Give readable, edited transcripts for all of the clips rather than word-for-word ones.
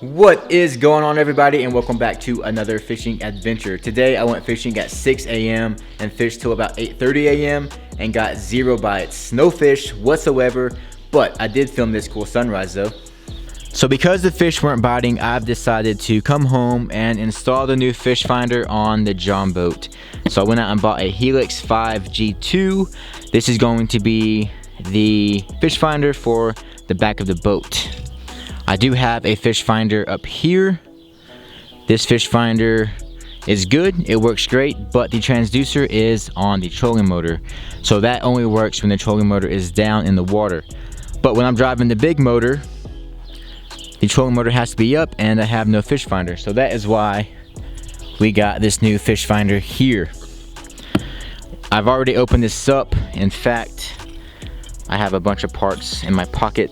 What is going on, everybody, and welcome back to another fishing adventure. Today I went fishing at 6 a.m. and fished till about 8:30 a.m. and got 0 bites, no fish whatsoever, but I did film this cool sunrise though. So because the fish weren't biting, I've decided to come home and install the new fish finder on the JON boat. So I went out and bought a Helix 5 G2. This is going to be the fish finder for the back of the boat. I do have a fish finder up here. This fish finder is good, it works great, but the transducer is on the trolling motor. So that only works when the trolling motor is down in the water. But when I'm driving the big motor, the trolling motor has to be up and I have no fish finder. So that is why we got this new fish finder here. I've already opened this up. In fact, I have a bunch of parts in my pocket.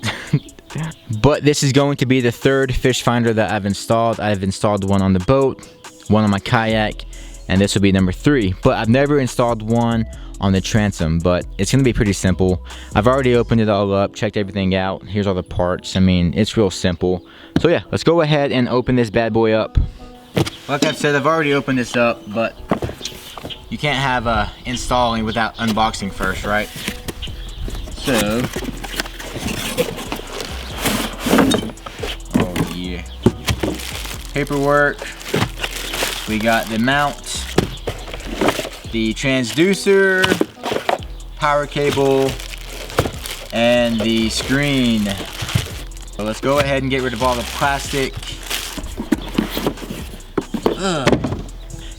But this is going to be the third fish finder that I've installed. I've installed one on the boat, one on my kayak, and this will be number 3. But I've never installed one on the transom, but it's gonna be pretty simple. I've already opened it all up, checked everything out. Here's all the parts. I mean, it's real simple. So yeah, let's go ahead and open this bad boy up. Like I said, I've already opened this up, but you can't have installing without unboxing first, right? So, oh yeah, paperwork. We got the mount, the transducer, power cable, and the screen. So let's go ahead and get rid of all the plastic.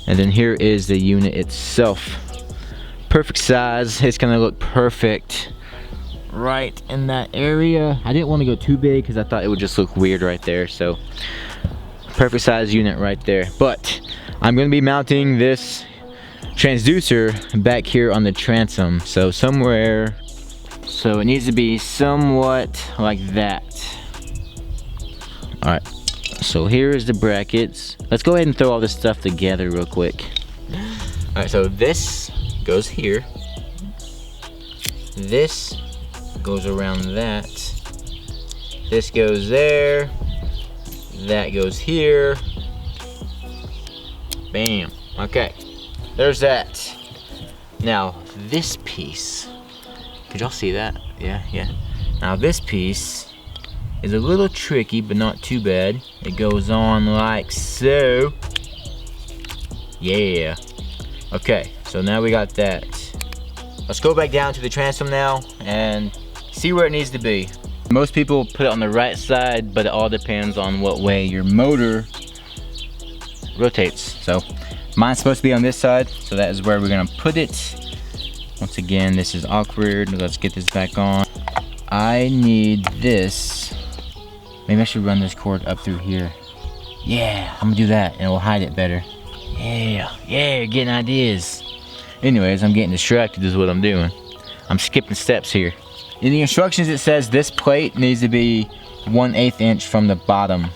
And then here is the unit itself. Perfect size. It's gonna look perfect right in that area. I didn't want to go too big because I thought it would just look weird right there. So perfect size unit right there. But I'm gonna be mounting this transducer back here on the transom. So somewhere, so it needs to be somewhat like that. All right, so here is the brackets. Let's go ahead and throw all this stuff together real quick. All right, so this goes here. This goes around that. This goes there. That goes here. Bam. Okay, there's that. Now this piece, could y'all see that? Yeah. Now this piece is a little tricky, but not too bad. It goes on like so. Yeah. Okay, so now we got that. Let's go back down to the transom now and see where it needs to be. Most people put it on the right side, but it all depends on what way your motor rotates. So mine's supposed to be on this side, so that is where we're gonna put it. Once again, this is awkward. Let's get this back on. I need this. Maybe I should run this cord up through here. Yeah, I'm gonna do that and it will hide it better. Yeah, getting ideas. Anyways, I'm getting distracted is what I'm doing. I'm skipping steps here. In the instructions it says this plate needs to be 1/8 inch from the bottom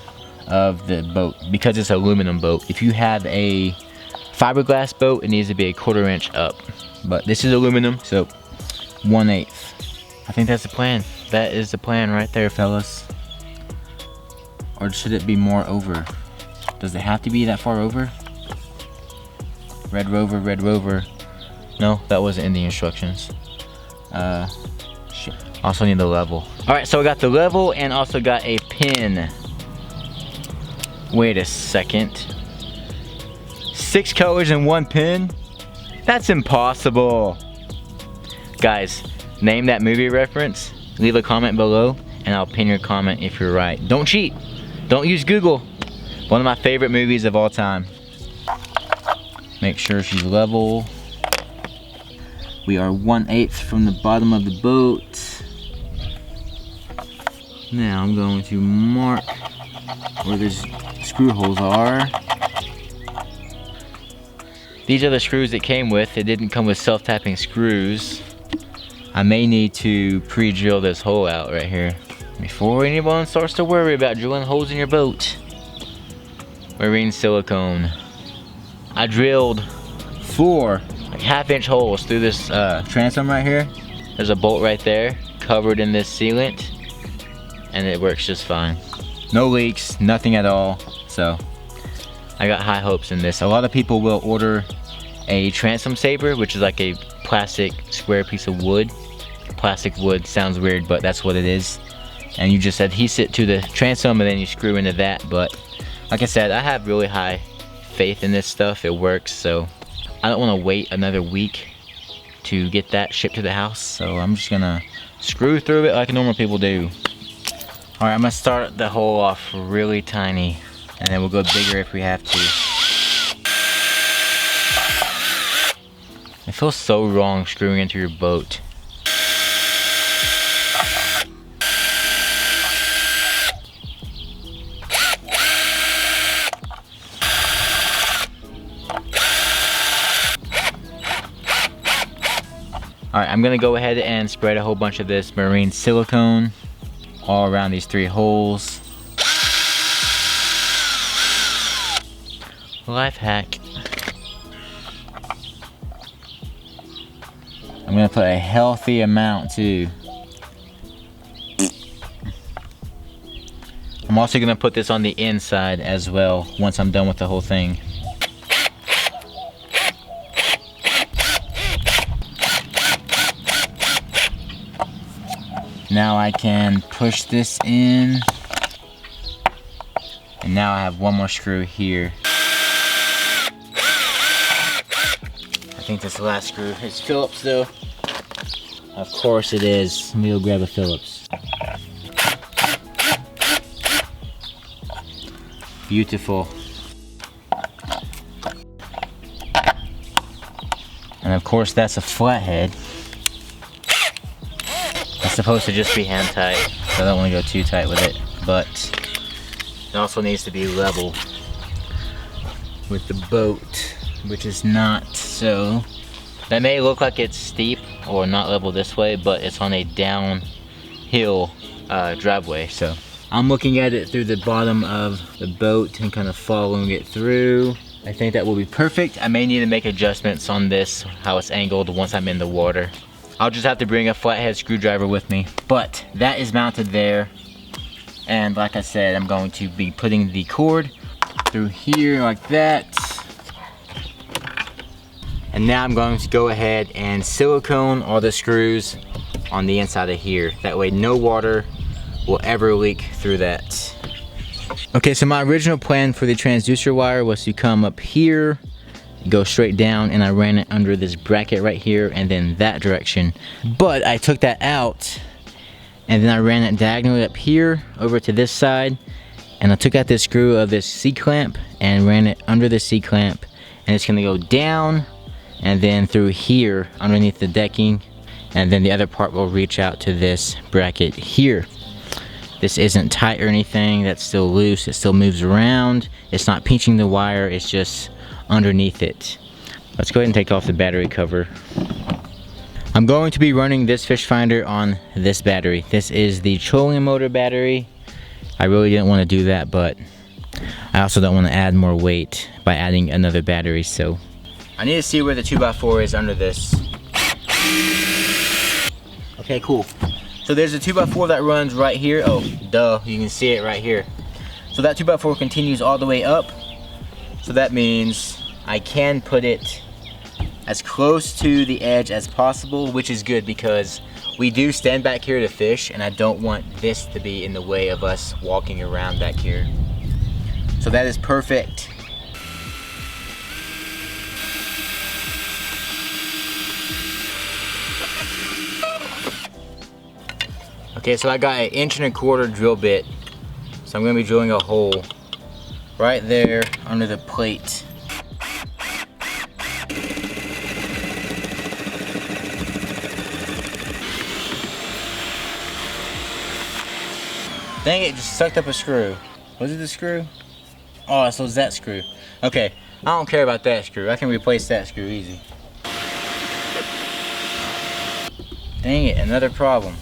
of the boat because it's an aluminum boat. If you have a fiberglass boat, it needs to be 1/4 inch up. But this is aluminum, so 1/8. I think that's the plan. That is the plan right there, fellas. Or should it be more over? Does it have to be that far over? Red Rover, Red Rover. No, that wasn't in the instructions. Shit. Also need the level. All right, so I got the level and also got a pin. Wait a second. 6 colors in 1 pin? That's impossible. Guys, name that movie reference, leave a comment below, and I'll pin your comment if you're right. Don't cheat. Don't use Google. One of my favorite movies of all time. Make sure she's level. We are 1/8 from the bottom of the boat. Now I'm going to mark where these screw holes are. These are the screws it came with. It didn't come with self-tapping screws. I may need to pre-drill this hole out right here before anyone starts to worry about drilling holes in your boat. Marine silicone. I drilled 4 like 1/2 inch holes through this transom right here. There's a bolt right there covered in this sealant and it works just fine. No leaks, nothing at all. So I got high hopes in this. A lot of people will order a transom saber, which is like a plastic square piece of wood. Plastic wood sounds weird, but that's what it is. And you just adhese it to the transom and then you screw into that. But like I said, I have really high faith in this stuff. It works, so I don't want to wait another week to get that shipped to the house. So I'm just gonna screw through it like normal people do. All right, I'm gonna start the hole off really tiny, and then we'll go bigger if we have to. It feels so wrong screwing into your boat. Alright, I'm gonna go ahead and spread a whole bunch of this marine silicone all around these 3 holes. Life hack. I'm gonna put a healthy amount too. I'm also gonna put this on the inside as well once I'm done with the whole thing. Now I can push this in, and now I have one more screw here. I think this last screw is Phillips though. Of course it is. Let me go grab a Phillips. Beautiful. And of course that's a flathead. It's supposed to just be hand tight, so I don't want to go too tight with it, but it also needs to be level with the boat, which is not. So that may look like it's steep or not level this way, but it's on a downhill driveway. So I'm looking at it through the bottom of the boat and kind of following it through. I think that will be perfect. I may need to make adjustments on this, how it's angled once I'm in the water. I'll just have to bring a flathead screwdriver with me. But that is mounted there. And like I said, I'm going to be putting the cord through here like that. And now I'm going to go ahead and silicone all the screws on the inside of here. That way no water will ever leak through that. Okay, so my original plan for the transducer wire was to come up here, go straight down, and I ran it under this bracket right here and then that direction. But I took that out and then I ran it diagonally up here over to this side, and I took out this screw of this C-clamp and ran it under the C-clamp, and it's gonna go down and then through here underneath the decking, and then the other part will reach out to this bracket here. This isn't tight or anything, that's still loose, it still moves around. It's not pinching the wire, it's just underneath it. Let's go ahead and take off the battery cover. I'm going to be running this fish finder on this battery. This is the trolling motor battery. I really didn't want to do that, but I also don't want to add more weight by adding another battery, so I need to see where the 2x4 is under this. Okay, cool. So there's a 2x4 that runs right here. Oh, duh, you can see it right here. So that 2x4 continues all the way up. So that means I can put it as close to the edge as possible, which is good because we do stand back here to fish, and I don't want this to be in the way of us walking around back here. So that is perfect. Okay, so I got an 1.25 inch drill bit. So I'm gonna be drilling a hole right there under the plate. Dang it, just sucked up a screw. Was it the screw? Oh, so it's that screw. Okay, I don't care about that screw. I can replace that screw easy. Dang it, another problem.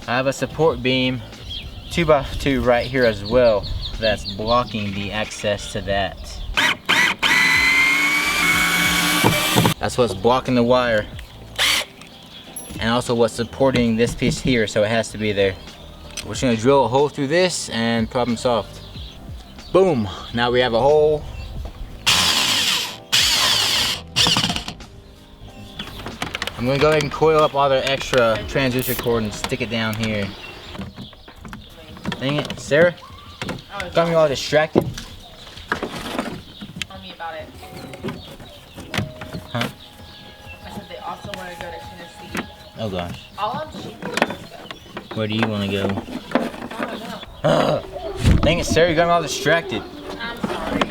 I have a support beam 2x2 right here as well that's blocking the access to that. That's what's blocking the wire. And also what's supporting this piece here, so it has to be there. We're just gonna drill a hole through this and problem solved. Boom, now we have a hole. I'm gonna go ahead and coil up all the extra transducer cord and stick it down here. Dang it, Sarah, got me all distracted. Tell me about it. Huh? I said they also want to go to Tennessee. Oh gosh. All of cheap go. Where do you want to go? I don't know. Dang it, Sarah, you got me all distracted. I'm sorry.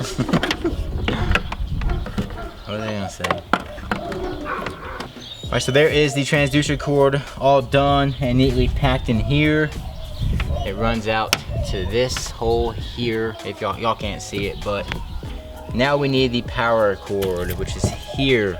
What are they gonna say? Alright, so there is the transducer cord all done and neatly packed in here. It runs out to this hole here. If y'all can't see it, but now we need the power cord, which is here.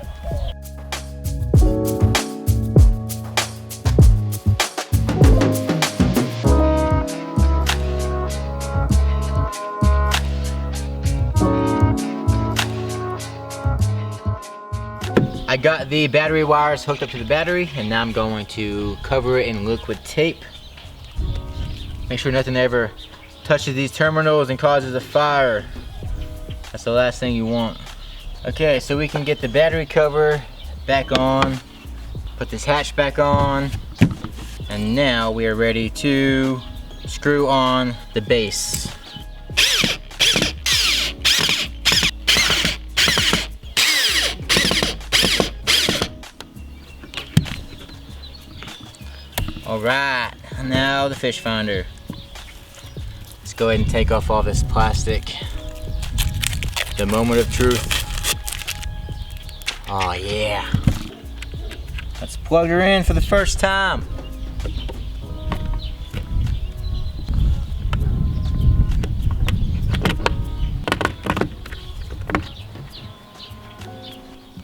I got the battery wires hooked up to the battery, and now I'm going to cover it in liquid tape. Make sure nothing ever touches these terminals and causes a fire. That's the last thing you want. Okay, so we can get the battery cover back on, put this hatch back on, and now we are ready to screw on the base. All right, now the fish finder. Let's go ahead and take off all this plastic. The moment of truth. Oh yeah. Let's plug her in for the first time.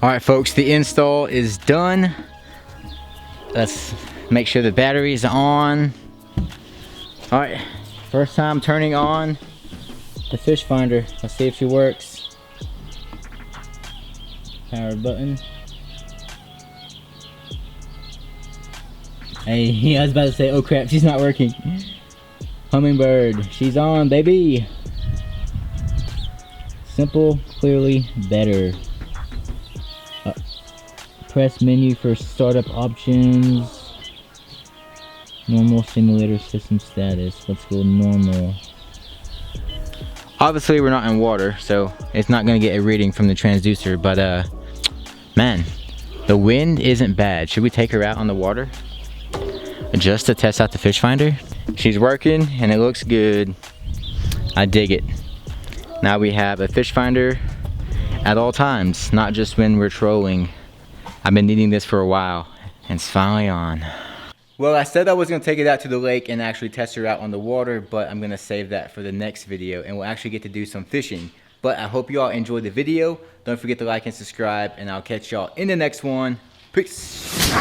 All right, folks, the install is done. Let's make sure the battery is on. All right, first time turning on the fish finder. Let's see if she works. Power button. Hey, I was about to say, oh crap, she's not working. Hummingbird, she's on, baby. Simple, clearly better. Press menu for startup options. Normal simulator system status. Let's go normal. Obviously we're not in water, so it's not gonna get a reading from the transducer, but man, the wind isn't bad. Should we take her out on the water? Just to test out the fish finder? She's working and it looks good. I dig it. Now we have a fish finder at all times, not just when we're trolling. I've been needing this for a while, and it's finally on. Well, I said I was gonna take it out to the lake and actually test her out on the water, but I'm gonna save that for the next video, and we'll actually get to do some fishing. But I hope you all enjoyed the video. Don't forget to like and subscribe, and I'll catch y'all in the next one. Peace.